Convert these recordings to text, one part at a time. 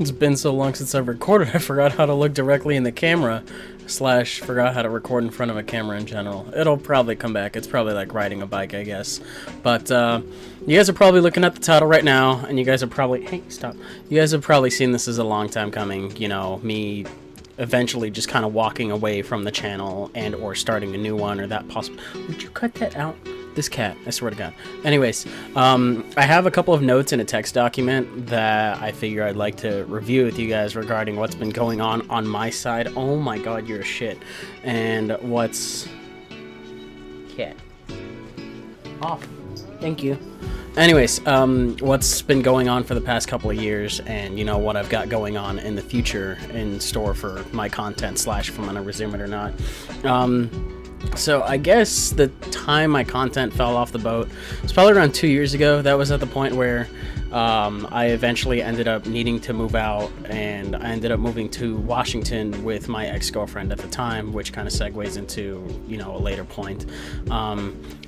It's been so long since I've recorded, I forgot how to look directly in the camera, slash forgot how to record in front of a camera in general. It'll probably come back. It's probably like riding a bike, I guess. But you guys are probably looking at the title right now, and you guys are probably, hey, stop. You guys have probably seen this as a long time coming, you know, me eventually just kind of walking away from the channel and or starting a new one, or that possible. Would you cut that out? This cat, I swear to God. Anyways, I have a couple of notes in a text document that I figure I'd like to review with you guys regarding what's been going on my side. Oh my God, you're a shit. And what's... Cat. Off. Thank you. Anyways, what's been going on for the past couple of years, and you know what I've got going on in the future in store for my content, slash if I'm gonna resume it or not. So I guess the time my content fell off the boat was probably around 2 years ago. That was at the point where I eventually ended up needing to move out, and I ended up moving to Washington with my ex-girlfriend at the time, which kind of segues into, you know, a later point.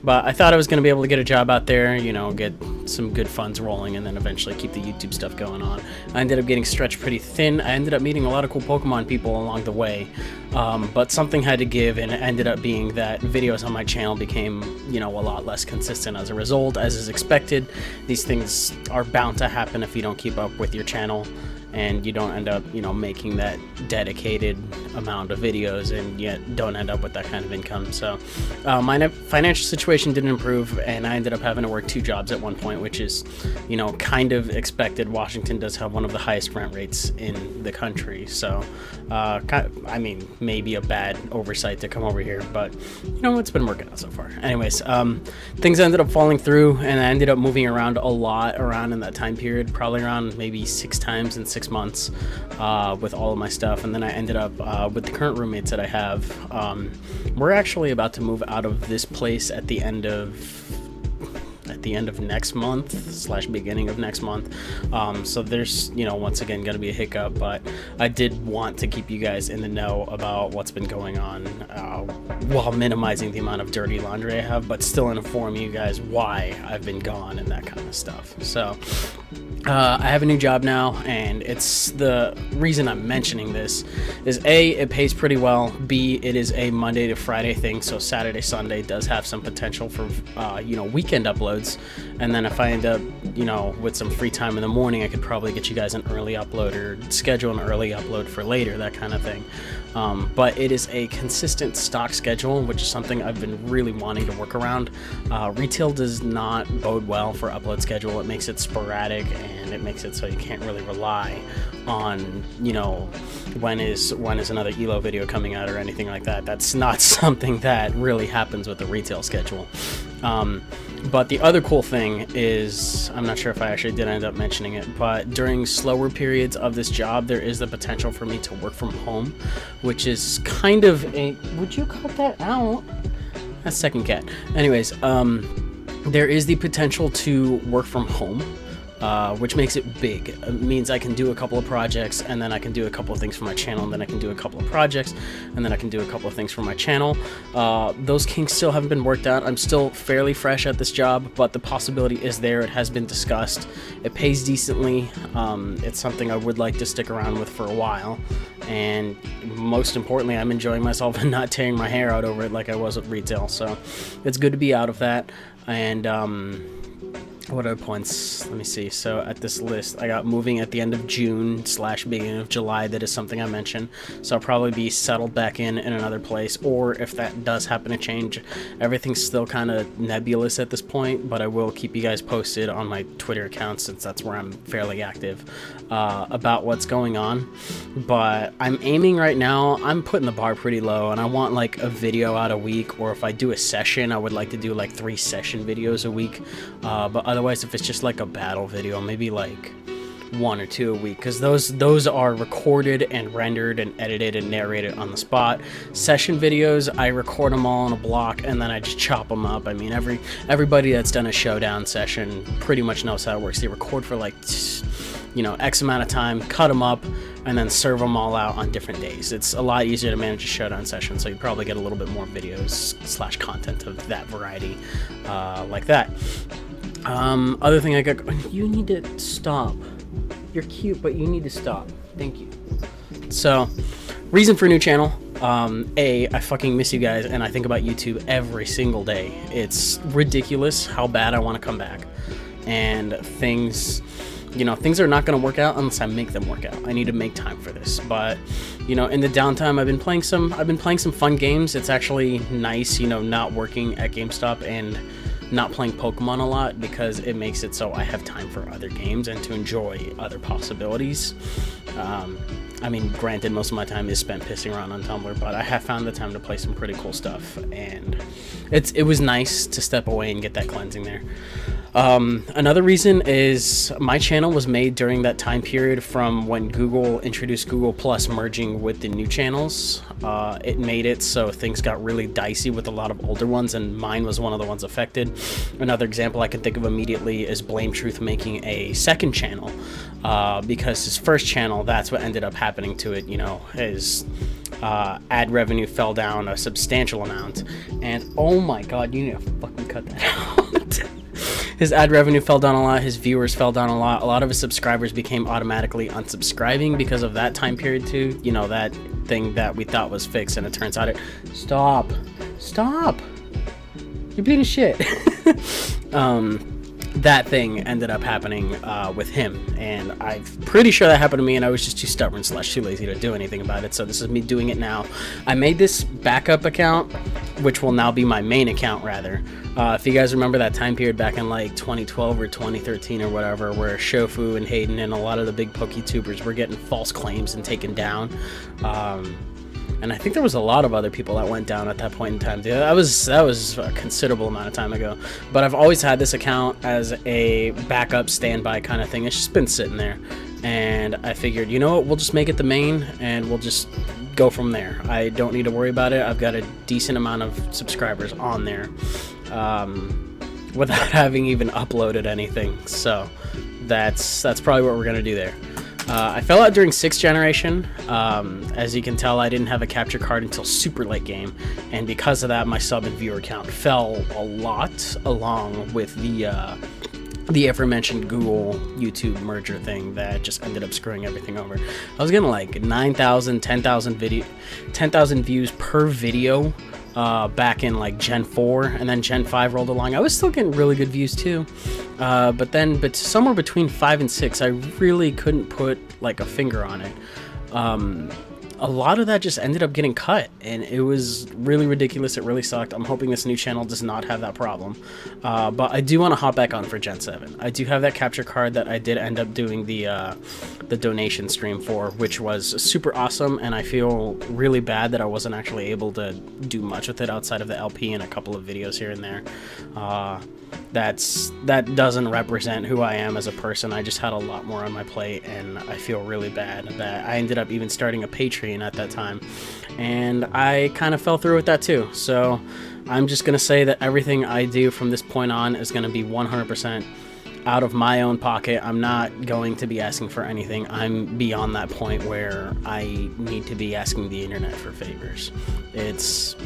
But I thought I was going to be able to get a job out there, you know, get some good funds rolling, and then eventually keep the YouTube stuff going on. I ended up getting stretched pretty thin. I ended up meeting a lot of cool Pokemon people along the way, but something had to give, and it ended up being that videos on my channel became, you know, a lot less consistent as a result, as is expected. These things are bound to happen if you don't keep up with your channel, and you don't end up, you know, making that dedicated amount of videos, and yet don't end up with that kind of income. So my financial situation didn't improve, and I ended up having to work 2 jobs at one point, which is, you know, kind of expected. Washington does have one of the highest rent rates in the country, so I mean, maybe a bad oversight to come over here, but you know, it's been working out so far. Anyways, things ended up falling through, and I ended up moving around a lot around in that time period, probably around maybe 6 times in 6 months with all of my stuff. And then I ended up with the current roommates that I have. We're actually about to move out of this place at the end of next month slash beginning of next month. So there's, you know, once again going to be a hiccup, but I did want to keep you guys in the know about what's been going on while minimizing the amount of dirty laundry I have, but still inform you guys why I've been gone and that kind of stuff. So I have a new job now, and it's the reason I'm mentioning this is A, it pays pretty well, B, it is a Monday to Friday thing, so Saturday, Sunday does have some potential for you know, weekend uploads. And then if I end up, you know, with some free time in the morning, I could probably get you guys an early upload, or schedule an early upload for later, that kind of thing. But it is a consistent stock schedule, which is something I've been really wanting to work around. Retail does not bode well for upload schedule. It makes it sporadic, and it makes it so you can't really rely on, you know, when is another ELO video coming out or anything like that. That's not something that really happens with the retail schedule. But the other cool thing is, I'm not sure if I actually did end up mentioning it, but during slower periods of this job, there is the potential for me to work from home, which is kind of a... Would you cut that out? That's second cat. Anyways, there is the potential to work from home, which makes it big. It means I can do a couple of projects, and then I can do a couple of things for my channel, and then I can do a couple of projects, and then I can do a couple of things for my channel. Those kinks still haven't been worked out. I'm still fairly fresh at this job, but the possibility is there. It has been discussed. It pays decently. It's something I would like to stick around with for a while, and most importantly, I'm enjoying myself and not tearing my hair out over it like I was with retail. So it's good to be out of that. And what other points? Let me see. So at this list, I got moving at the end of June slash beginning of July. That is something I mentioned. So I'll probably be settled back in another place, or if that does happen to change, everything's still kind of nebulous at this point, but I will keep you guys posted on my Twitter account, since that's where I'm fairly active, about what's going on. But I'm aiming right now, I'm putting the bar pretty low, and I want like a video out a week, or if I do a session, I would like to do like 3 session videos a week. But otherwise, if it's just like a battle video, maybe like 1 or 2 a week, because those are recorded and rendered and edited and narrated on the spot. Session videos, I record them all in a block, and then I just chop them up. I mean, everybody that's done a showdown session pretty much knows how it works. They record for like, you know, X amount of time, cut them up, and then serve them all out on different days. It's a lot easier to manage a showdown session, so you probably get a little bit more videos slash content of that variety, like that. Other thing I got... You need to stop. You're cute, but you need to stop. Thank you. So, reason for new channel. I fucking miss you guys, and I think about YouTube every single day. It's ridiculous how bad I want to come back. And things, you know, things are not going to work out unless I make them work out. I need to make time for this. But, you know, in the downtime, I've been playing some fun games. It's actually nice, you know, not working at GameStop and not playing Pokemon a lot, because it makes it so I have time for other games and to enjoy other possibilities. I mean, granted, most of my time is spent pissing around on Tumblr, but I have found the time to play some pretty cool stuff, and it was nice to step away and get that cleansing there. Another reason is my channel was made during that time period from when Google introduced Google Plus merging with the new channels. It made it so things got really dicey with a lot of older ones, and mine was one of the ones affected. Another example I can think of immediately is Blame Truth making a second channel, because his first channel, that's what ended up happening to it. You know, his ad revenue fell down a substantial amount, and oh my god, you need to fucking cut that out. His ad revenue fell down a lot, his viewers fell down a lot of his subscribers became automatically unsubscribing because of that time period too. You know, that thing that we thought was fixed, and it turns out it... Stop! You're being a shit. That thing ended up happening with him, and I'm pretty sure that happened to me, and I was just too stubborn / too lazy to do anything about it. So this is me doing it now. I made this backup account, which will now be my main account, rather. If you guys remember that time period back in like 2012 or 2013 or whatever, where Shofu and Hayden and a lot of the big PokeTubers were getting false claims and taken down. And I think there was a lot of other people that went down at that point in time. That was a considerable amount of time ago. But I've always had this account as a backup standby kind of thing. It's just been sitting there. And I figured, you know what, we'll just make it the main, and we'll just go from there. I don't need to worry about it. I've got a decent amount of subscribers on there without having even uploaded anything. So that's probably what we're going to do there. I fell out during 6th generation. As you can tell, I didn't have a capture card until super late game, and because of that, my sub and viewer count fell a lot, along with the aforementioned Google YouTube merger thing that just ended up screwing everything over. I was getting like 9,000, 10,000 views per video back in like Gen 4, and then Gen 5 rolled along. I was still getting really good views too, but somewhere between 5 and 6, I really couldn't put like a finger on it. A lot of that just ended up getting cut, and it was really ridiculous. It really sucked. I'm hoping this new channel does not have that problem, but I do want to hop back on for Gen 7. I do have that capture card that I did end up doing the donation stream for, which was super awesome, and I feel really bad that I wasn't actually able to do much with it outside of the LP and a couple of videos here and there. That doesn't represent who I am as a person. I just had a lot more on my plate, and I feel really bad that I ended up even starting a Patreon at that time, and I kind of fell through with that too. So I'm just gonna say that everything I do from this point on is gonna be 100% out of my own pocket. I'm not going to be asking for anything. I'm beyond that point where I need to be asking the internet for favors. It's,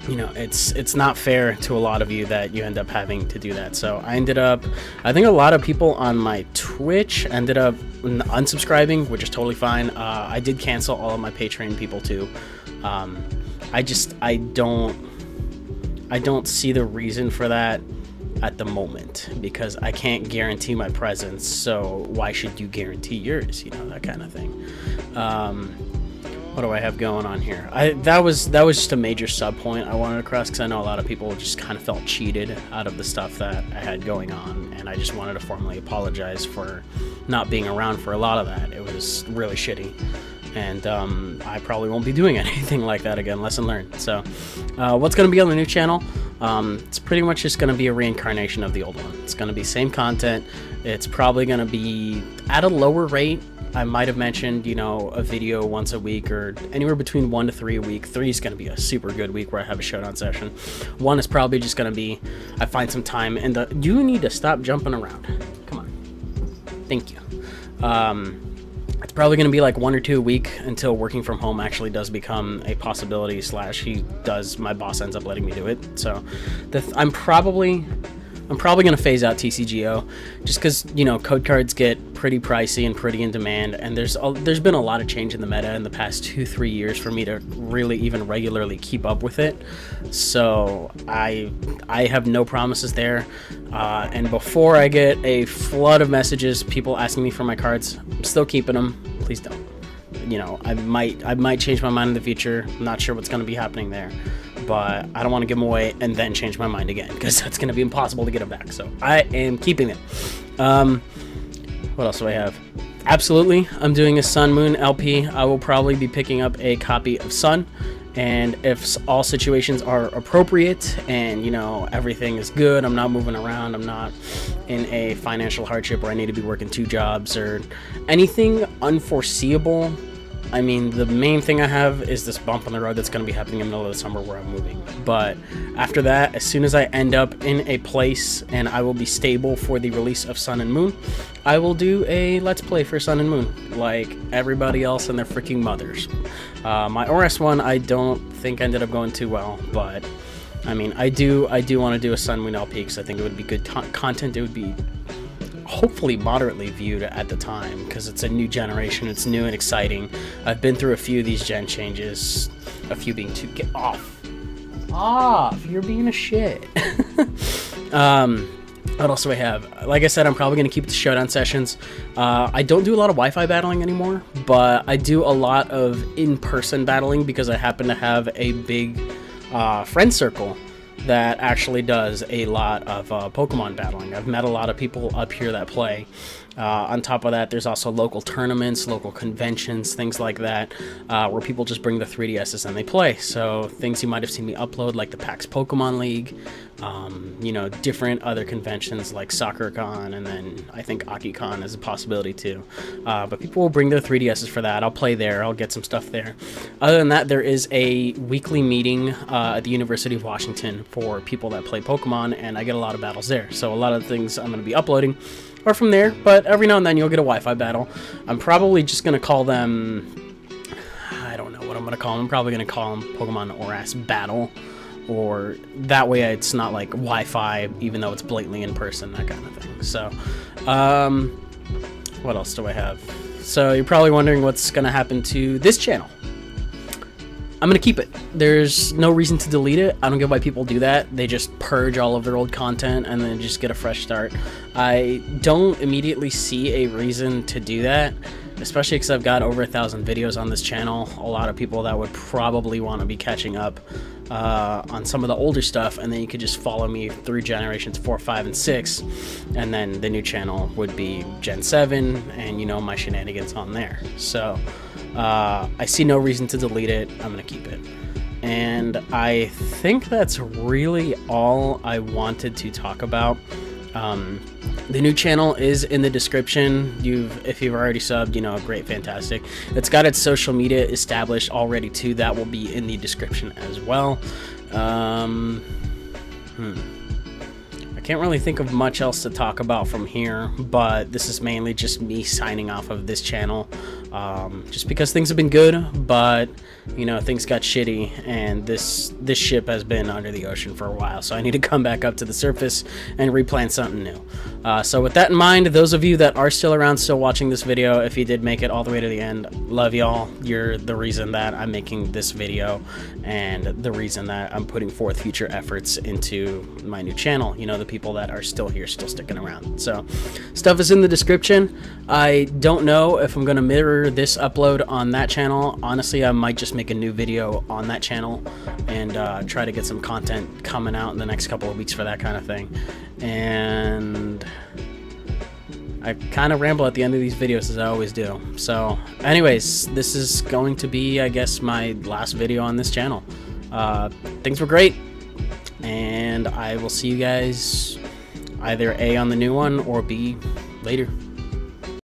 you know, it's not fair to a lot of you that you end up having to do that. So I think a lot of people on my Twitch ended up unsubscribing, which is totally fine. I did cancel all of my Patreon people too. I don't see the reason for that at the moment, because I can't guarantee my presence, so why should you guarantee yours, you know, that kind of thing. What do I have going on here? That was just a major sub point I wanted to cross, because I know a lot of people just kind of felt cheated out of the stuff that I had going on, and I just wanted to formally apologize for not being around for a lot of that. It was really shitty, and I probably won't be doing anything like that again. Lesson learned. So what's going to be on the new channel? It's pretty much just going to be a reincarnation of the old one. It's going to be same content. It's probably going to be at a lower rate. I might have mentioned, you know, a video once a week, or anywhere between 1 to 3 a week. 3 is going to be a super good week where I have a showdown session. 1 is probably just going to be, I find some time, and you need to stop jumping around. Come on. Thank you. It's probably going to be like 1 or 2 a week until working from home actually does become a possibility, / my boss ends up letting me do it. So I'm probably I'm probably going to phase out TCGO just because, you know, code cards get pretty pricey and pretty in demand, and there's been a lot of change in the meta in the past 2-3 years for me to really even regularly keep up with it. So I have no promises there, and before I get a flood of messages, people asking me for my cards, I'm still keeping them. Please don't. You know, I might change my mind in the future. I'm not sure what's going to be happening there, but I don't want to give them away and then change my mind again, because that's going to be impossible to get them back. So I am keeping them. What else do I have? Absolutely, I'm doing a Sun Moon LP. I will probably be picking up a copy of Sun, and if all situations are appropriate and, you know, everything is good, I'm not moving around, I'm not in a financial hardship where I need to be working 2 jobs or anything unforeseeable. I mean, the main thing I have is this bump on the road that's going to be happening in the middle of the summer where I'm moving. But after that, as soon as I end up in a place and I will be stable for the release of Sun and Moon, I will do a Let's Play for Sun and Moon, like everybody else and their freaking mothers. My ORAS one, I don't think ended up going too well, but I mean, I do want to do a Sun Moon LP because I think it would be good content. It would be hopefully moderately viewed at the time because it's a new generation, it's new and exciting. I've been through a few of these gen changes, a few being too get off, you're being a shit. What else do I have? Like I said, I'm probably going to keep the showdown sessions. I don't do a lot of Wi-Fi battling anymore, but I do a lot of in-person battling because I happen to have a big friend circle that actually does a lot of Pokemon battling. I've met a lot of people up here that play. On top of that, there's also local tournaments, local conventions, things like that, where people just bring the 3DSs and they play. So things you might have seen me upload, like the PAX Pokemon League, you know, different other conventions like SoccerCon, and then I think AkiCon is a possibility too. But people will bring their 3DSs for that. I'll play there. I'll get some stuff there. Other than that, there is a weekly meeting at the University of Washington for people that play Pokemon, and I get a lot of battles there. So a lot of the things I'm going to be uploading are from there, but every now and then you'll get a Wi-Fi battle. I'm probably just going to call them, I don't know what I'm going to call them. I'm probably going to call them Pokemon ORAS Battle, or that way it's not like Wi-Fi, even though it's blatantly in person, that kind of thing. So, what else do I have? So you're probably wondering what's going to happen to this channel. I'm going to keep it. There's no reason to delete it. I don't get why people do that. They just purge all of their old content and then just get a fresh start. I don't immediately see a reason to do that, especially because I've got over 1,000 videos on this channel. A lot of people that would probably want to be catching up on some of the older stuff, and then you could just follow me through generations 4, 5, and 6, and then the new channel would be Gen 7, and you know, my shenanigans on there. So I see no reason to delete it. I'm gonna keep it. And I think that's really all I wanted to talk about. The new channel is in the description. If you've already subbed, you know, great, fantastic. It's got its social media established already too. That will be in the description as well. I can't really think of much else to talk about from here, but this is mainly just me signing off of this channel. Just because things have been good, but you know, things got shitty, and this ship has been under the ocean for a while, so I need to come back up to the surface and replan something new. So with that in mind, those of you that are still around, still watching this video, if you did make it all the way to the end, love y'all. You're the reason that I'm making this video and the reason that I'm putting forth future efforts into my new channel. You know, the people that are still here, still sticking around. So stuff is in the description. I don't know if I'm going to mirror this upload on that channel. Honestly, I might just make a new video on that channel and try to get some content coming out in the next couple of weeks for that kind of thing. And I kind of ramble at the end of these videos, as I always do. So anyways, this is going to be, I guess, my last video on this channel. Things were great, and I will see you guys either A, on the new one, or B, later.